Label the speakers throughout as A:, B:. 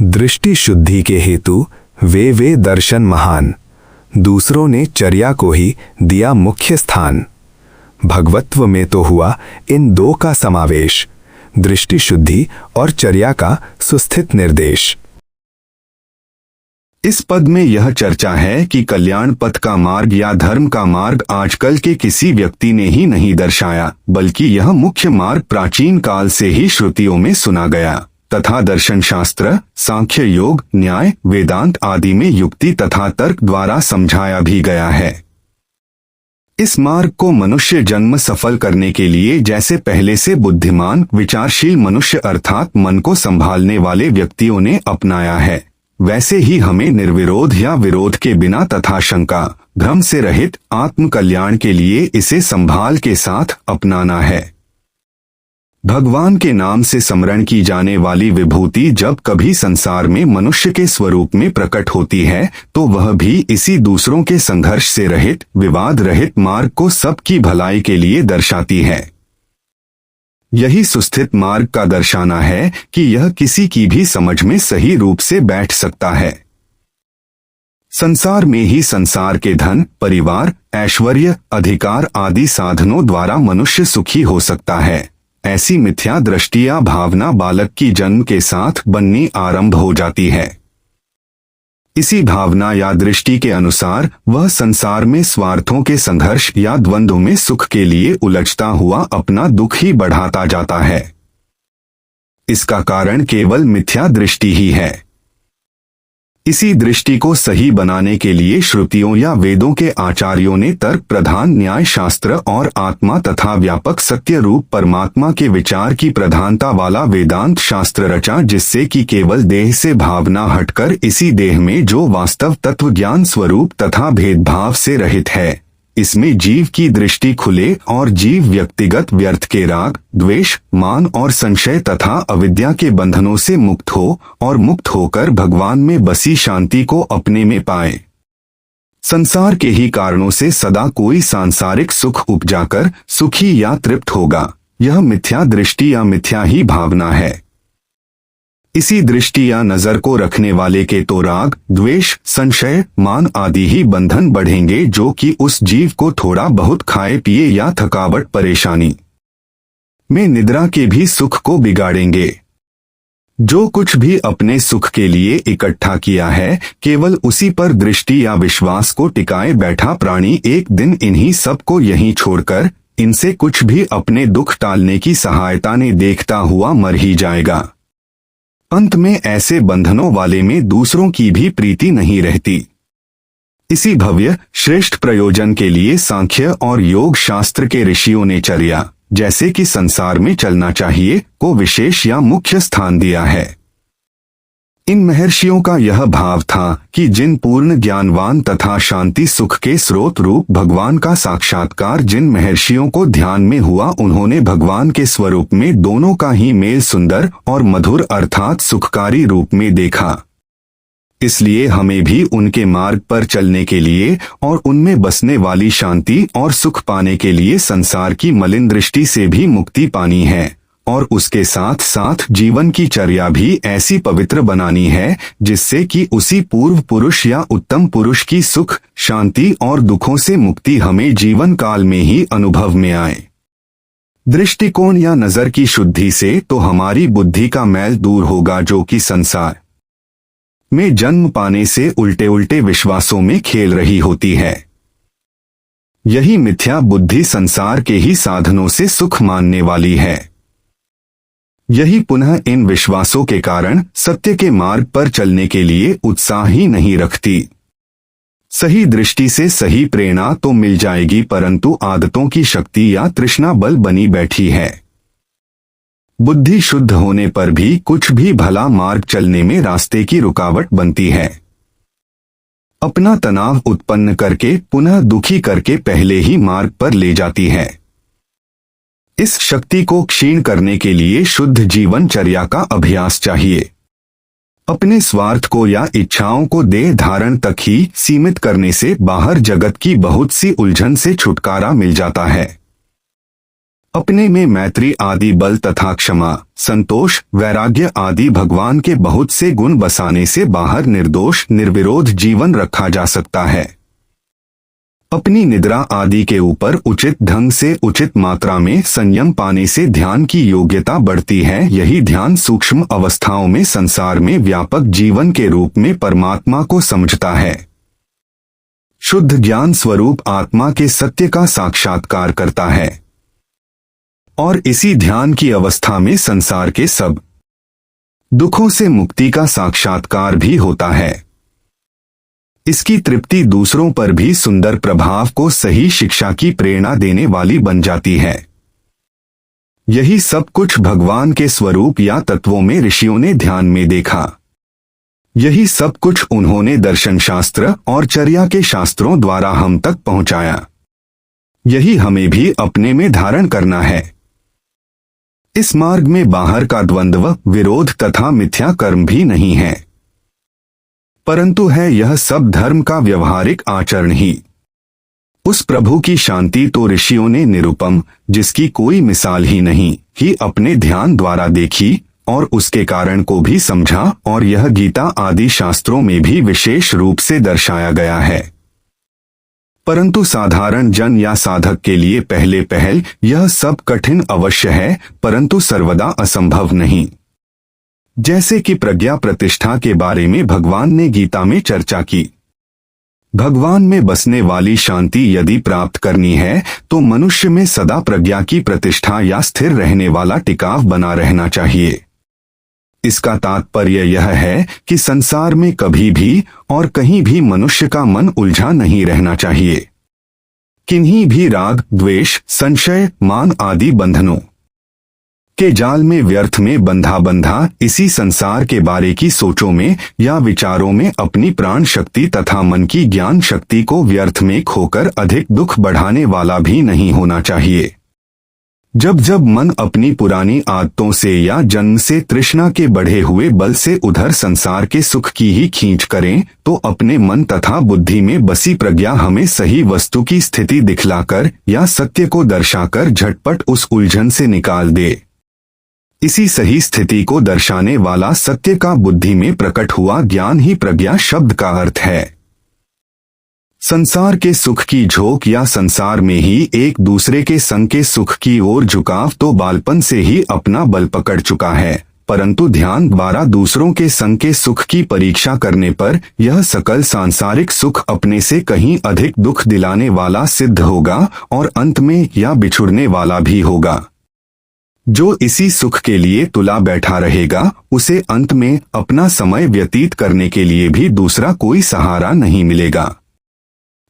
A: दृष्टि शुद्धि के हेतु वे दर्शन महान, दूसरों ने चर्या को ही दिया मुख्य स्थान। भगवत्व में तो हुआ इन दो का समावेश, दृष्टि शुद्धि और चर्या का सुस्थित निर्देश।
B: इस पद में यह चर्चा है कि कल्याण पथ का मार्ग या धर्म का मार्ग आजकल के किसी व्यक्ति ने ही नहीं दर्शाया, बल्कि यह मुख्य मार्ग प्राचीन काल से ही श्रुतियों में सुना गया तथा दर्शन शास्त्र, सांख्य योग, न्याय, वेदांत आदि में युक्ति तथा तर्क द्वारा समझाया भी गया है। इस मार्ग को मनुष्य जन्म सफल करने के लिए जैसे पहले से बुद्धिमान, विचारशील मनुष्य अर्थात मन को संभालने वाले व्यक्तियों ने अपनाया है, वैसे ही हमें निर्विरोध या विरोध के बिना तथा शंका, भ्रम से रहित आत्म कल्याण के लिए इसे संभाल के साथ अपनाना है। भगवान के नाम से स्मरण की जाने वाली विभूति जब कभी संसार में मनुष्य के स्वरूप में प्रकट होती है तो वह भी इसी दूसरों के संघर्ष से रहित, विवाद रहित मार्ग को सबकी भलाई के लिए दर्शाती है। यही सुस्थित मार्ग का दर्शाना है कि यह किसी की भी समझ में सही रूप से बैठ सकता है। संसार में ही संसार के धन, परिवार, ऐश्वर्य, अधिकार आदि साधनों द्वारा मनुष्य सुखी हो सकता है। ऐसी मिथ्या दृष्टि या भावना बालक की जन्म के साथ बननी आरंभ हो जाती है। इसी भावना या दृष्टि के अनुसार वह संसार में स्वार्थों के संघर्ष या द्वंद्व में सुख के लिए उलझता हुआ अपना दुख ही बढ़ाता जाता है। इसका कारण केवल मिथ्या दृष्टि ही है। इसी दृष्टि को सही बनाने के लिए श्रुतियों या वेदों के आचार्यों ने तर्क प्रधान न्याय शास्त्र और आत्मा तथा व्यापक सत्य रूप परमात्मा के विचार की प्रधानता वाला वेदांत शास्त्र रचा, जिससे कि केवल देह से भावना हटकर इसी देह में जो वास्तव तत्व ज्ञान स्वरूप तथा भेदभाव से रहित है, इसमें जीव की दृष्टि खुले और जीव व्यक्तिगत व्यर्थ के राग, द्वेष, मान और संशय तथा अविद्या के बंधनों से मुक्त हो और मुक्त होकर भगवान में बसी शांति को अपने में पाए। संसार के ही कारणों से सदा कोई सांसारिक सुख उपजाकर सुखी या तृप्त होगा, यह मिथ्या दृष्टि या मिथ्या ही भावना है। इसी दृष्टि या नजर को रखने वाले के तो राग, द्वेष, संशय, मान आदि ही बंधन बढ़ेंगे, जो कि उस जीव को थोड़ा बहुत खाए पिए या थकावट परेशानी में निद्रा के भी सुख को बिगाड़ेंगे। जो कुछ भी अपने सुख के लिए इकट्ठा किया है, केवल उसी पर दृष्टि या विश्वास को टिकाए बैठा प्राणी एक दिन इन्हीं सब को यहीं छोड़कर इनसे कुछ भी अपने दुख टालने की सहायता ने देखता हुआ मर ही जाएगा। अंत में ऐसे बंधनों वाले में दूसरों की भी प्रीति नहीं रहती। इसी भव्य श्रेष्ठ प्रयोजन के लिए सांख्य और योग शास्त्र के ऋषियों ने चर्या, जैसे कि संसार में चलना चाहिए, को विशेष या मुख्य स्थान दिया है। इन महर्षियों का यह भाव था कि जिन पूर्ण ज्ञानवान तथा शांति सुख के स्रोत रूप भगवान का साक्षात्कार जिन महर्षियों को ध्यान में हुआ, उन्होंने भगवान के स्वरूप में दोनों का ही मेल सुंदर और मधुर अर्थात सुखकारी रूप में देखा। इसलिए हमें भी उनके मार्ग पर चलने के लिए और उनमें बसने वाली शांति और सुख पाने के लिए संसार की मलिन दृष्टि से भी मुक्ति पानी है और उसके साथ साथ जीवन की चर्या भी ऐसी पवित्र बनानी है जिससे कि उसी पूर्व पुरुष या उत्तम पुरुष की सुख, शांति और दुखों से मुक्ति हमें जीवन काल में ही अनुभव में आए। दृष्टिकोण या नजर की शुद्धि से तो हमारी बुद्धि का मैल दूर होगा, जो कि संसार में जन्म पाने से उल्टे उल्टे विश्वासों में खेल रही होती है। यही मिथ्या बुद्धि संसार के ही साधनों से सुख मानने वाली है। यही पुनः इन विश्वासों के कारण सत्य के मार्ग पर चलने के लिए उत्साह ही नहीं रखती। सही दृष्टि से सही प्रेरणा तो मिल जाएगी, परंतु आदतों की शक्ति या तृष्णा बल बनी बैठी है। बुद्धि शुद्ध होने पर भी कुछ भी भला मार्ग चलने में रास्ते की रुकावट बनती है। अपना तनाव उत्पन्न करके पुनः दुखी करके पहले ही मार्ग पर ले जाती है। इस शक्ति को क्षीण करने के लिए शुद्ध जीवनचर्या का अभ्यास चाहिए। अपने स्वार्थ को या इच्छाओं को देह धारण तक ही सीमित करने से बाहर जगत की बहुत सी उलझन से छुटकारा मिल जाता है। अपने में मैत्री आदि बल तथा क्षमा, संतोष, वैराग्य आदि भगवान के बहुत से गुण बसाने से बाहर निर्दोष निर्विरोध जीवन रखा जा सकता है। अपनी निद्रा आदि के ऊपर उचित ढंग से उचित मात्रा में संयम पाने से ध्यान की योग्यता बढ़ती है। यही ध्यान सूक्ष्म अवस्थाओं में संसार में व्यापक जीवन के रूप में परमात्मा को समझता है। शुद्ध ज्ञान स्वरूप आत्मा के सत्य का साक्षात्कार करता है और इसी ध्यान की अवस्था में संसार के सब दुखों से मुक्ति का साक्षात्कार भी होता है। इसकी तृप्ति दूसरों पर भी सुंदर प्रभाव को सही शिक्षा की प्रेरणा देने वाली बन जाती है। यही सब कुछ भगवान के स्वरूप या तत्वों में ऋषियों ने ध्यान में देखा। यही सब कुछ उन्होंने दर्शन शास्त्र और चर्या के शास्त्रों द्वारा हम तक पहुंचाया। यही हमें भी अपने में धारण करना है। इस मार्ग में बाहर का द्वंद्व, विरोध तथा मिथ्या कर्म भी नहीं है, परंतु है यह सब धर्म का व्यवहारिक आचरण ही। उस प्रभु की शांति तो ऋषियों ने निरुपम, जिसकी कोई मिसाल ही नहीं, ही अपने ध्यान द्वारा देखी और उसके कारण को भी समझा, और यह गीता आदि शास्त्रों में भी विशेष रूप से दर्शाया गया है। परंतु साधारण जन या साधक के लिए पहले यह सब कठिन अवश्य है, परंतु सर्वदा असंभव नहीं। जैसे कि प्रज्ञा प्रतिष्ठा के बारे में भगवान ने गीता में चर्चा की। भगवान में बसने वाली शांति यदि प्राप्त करनी है तो मनुष्य में सदा प्रज्ञा की प्रतिष्ठा या स्थिर रहने वाला टिकाव बना रहना चाहिए। इसका तात्पर्य यह है कि संसार में कभी भी और कहीं भी मनुष्य का मन उलझा नहीं रहना चाहिए। किन्हीं भी राग, द्वेष, संशय, मान आदि बंधनों के जाल में व्यर्थ में बंधा इसी संसार के बारे की सोचों में या विचारों में अपनी प्राण शक्ति तथा मन की ज्ञान शक्ति को व्यर्थ में खोकर अधिक दुख बढ़ाने वाला भी नहीं होना चाहिए। जब जब मन अपनी पुरानी आदतों से या जन्म से तृष्णा के बढ़े हुए बल से उधर संसार के सुख की ही खींच करें, तो अपने मन तथा बुद्धि में बसी प्रज्ञा हमें सही वस्तु की स्थिति दिखलाकर या सत्य को दर्शाकर झटपट उस उलझन से निकाल दे। इसी सही स्थिति को दर्शाने वाला सत्य का बुद्धि में प्रकट हुआ ज्ञान ही प्रज्ञा शब्द का अर्थ है। संसार के सुख की झोंक या संसार में ही एक दूसरे के संग के सुख की ओर झुकाव तो बालपन से ही अपना बल पकड़ चुका है, परंतु ध्यान द्वारा दूसरों के संग के सुख की परीक्षा करने पर यह सकल सांसारिक सुख अपने से कहीं अधिक दुख दिलाने वाला सिद्ध होगा और अंत में या बिछुड़ने वाला भी होगा। जो इसी सुख के लिए तुला बैठा रहेगा, उसे अंत में अपना समय व्यतीत करने के लिए भी दूसरा कोई सहारा नहीं मिलेगा।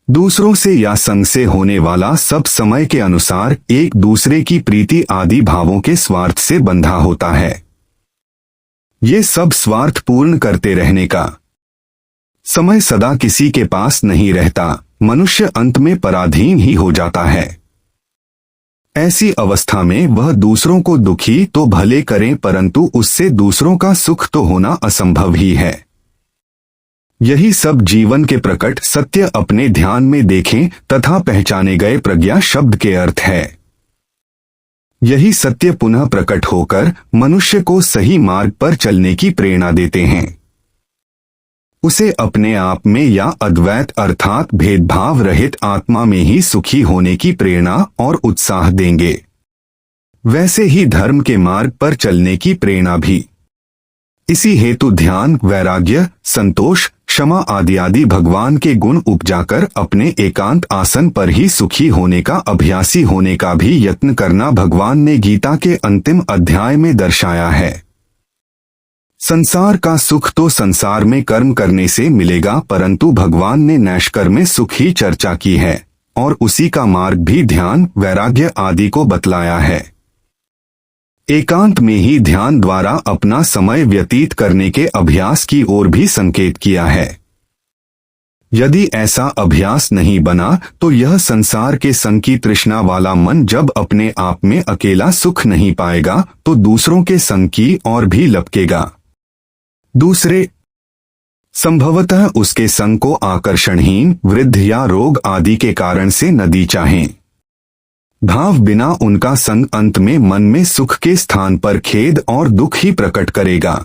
B: दूसरों से या संग से होने वाला सब समय के अनुसार एक दूसरे की प्रीति आदि भावों के स्वार्थ से बंधा होता है। ये सब स्वार्थ पूर्ण करते रहने का समय सदा किसी के पास नहीं रहता। मनुष्य अंत में पराधीन ही हो जाता है। ऐसी अवस्था में वह दूसरों को दुखी तो भले करें, परंतु उससे दूसरों का सुख तो होना असंभव ही है। यही सब जीवन के प्रकट सत्य अपने ध्यान में देखें तथा पहचाने गए प्रज्ञा शब्द के अर्थ है। यही सत्य पुनः प्रकट होकर मनुष्य को सही मार्ग पर चलने की प्रेरणा देते हैं। उसे अपने आप में या अद्वैत अर्थात भेदभाव रहित आत्मा में ही सुखी होने की प्रेरणा और उत्साह देंगे। वैसे ही धर्म के मार्ग पर चलने की प्रेरणा भी। इसी हेतु ध्यान, वैराग्य, संतोष, क्षमा आदि भगवान के गुण उपजाकर अपने एकांत आसन पर ही सुखी होने का अभ्यासी होने का भी यत्न करना भगवान ने गीता के अंतिम अध्याय में दर्शाया है। संसार का सुख तो संसार में कर्म करने से मिलेगा, परंतु भगवान ने नैष्कर्म में सुख ही चर्चा की है और उसी का मार्ग भी ध्यान, वैराग्य आदि को बतलाया है। एकांत में ही ध्यान द्वारा अपना समय व्यतीत करने के अभ्यास की ओर भी संकेत किया है। यदि ऐसा अभ्यास नहीं बना तो यह संसार के संग की तृष्णा वाला मन जब अपने आप में अकेला सुख नहीं पाएगा तो दूसरों के संग की और भी लपकेगा। दूसरे संभवतः उसके संग को आकर्षणहीन, वृद्ध या रोग आदि के कारण से नदी चाहें। भाव बिना उनका संग अंत में मन में सुख के स्थान पर खेद और दुख ही प्रकट करेगा।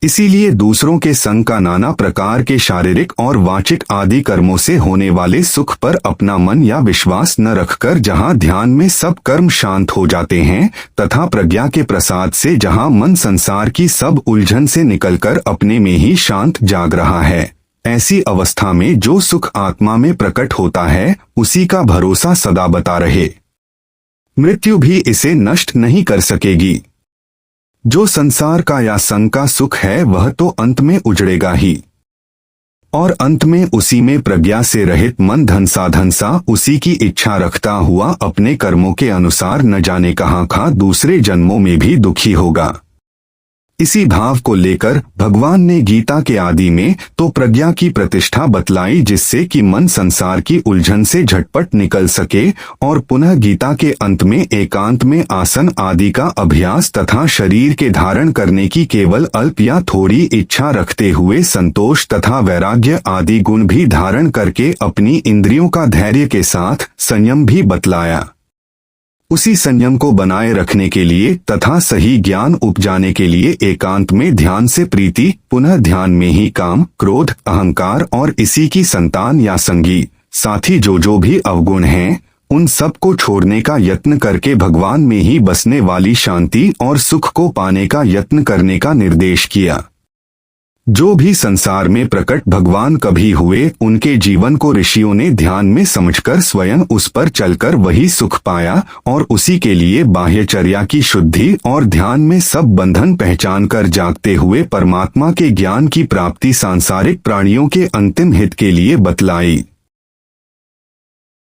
B: इसीलिए दूसरों के संग का नाना प्रकार के शारीरिक और वाचिक आदि कर्मों से होने वाले सुख पर अपना मन या विश्वास न रखकर जहां ध्यान में सब कर्म शांत हो जाते हैं तथा प्रज्ञा के प्रसाद से जहां मन संसार की सब उलझन से निकलकर अपने में ही शांत जाग रहा है, ऐसी अवस्था में जो सुख आत्मा में प्रकट होता है उसी का भरोसा सदा बता रहे। मृत्यु भी इसे नष्ट नहीं कर सकेगी। जो संसार का या संग का सुख है वह तो अंत में उजड़ेगा ही, और अंत में उसी में प्रज्ञा से रहित मन धनसा उसी की इच्छा रखता हुआ अपने कर्मों के अनुसार न जाने कहाँ दूसरे जन्मों में भी दुखी होगा। इसी भाव को लेकर भगवान ने गीता के आदि में तो प्रज्ञा की प्रतिष्ठा बतलाई जिससे कि मन संसार की उलझन से झटपट निकल सके, और पुनः गीता के अंत में एकांत में आसन आदि का अभ्यास तथा शरीर के धारण करने की केवल अल्प या थोड़ी इच्छा रखते हुए संतोष तथा वैराग्य आदि गुण भी धारण करके अपनी इंद्रियों का धैर्य के साथ संयम भी बतलाया। उसी संयम को बनाए रखने के लिए तथा सही ज्ञान उपजाने के लिए एकांत में ध्यान से प्रीति, पुनः ध्यान में ही काम, क्रोध, अहंकार और इसी की संतान या संगी साथी जो भी अवगुण हैं उन सब को छोड़ने का यत्न करके भगवान में ही बसने वाली शांति और सुख को पाने का यत्न करने का निर्देश किया। जो भी संसार में प्रकट भगवान कभी हुए उनके जीवन को ऋषियों ने ध्यान में समझकर स्वयं उस पर चलकर वही सुख पाया, और उसी के लिए बाह्यचर्या की शुद्धि और ध्यान में सब बंधन पहचान कर जागते हुए परमात्मा के ज्ञान की प्राप्ति सांसारिक प्राणियों के अंतिम हित के लिए बतलाई।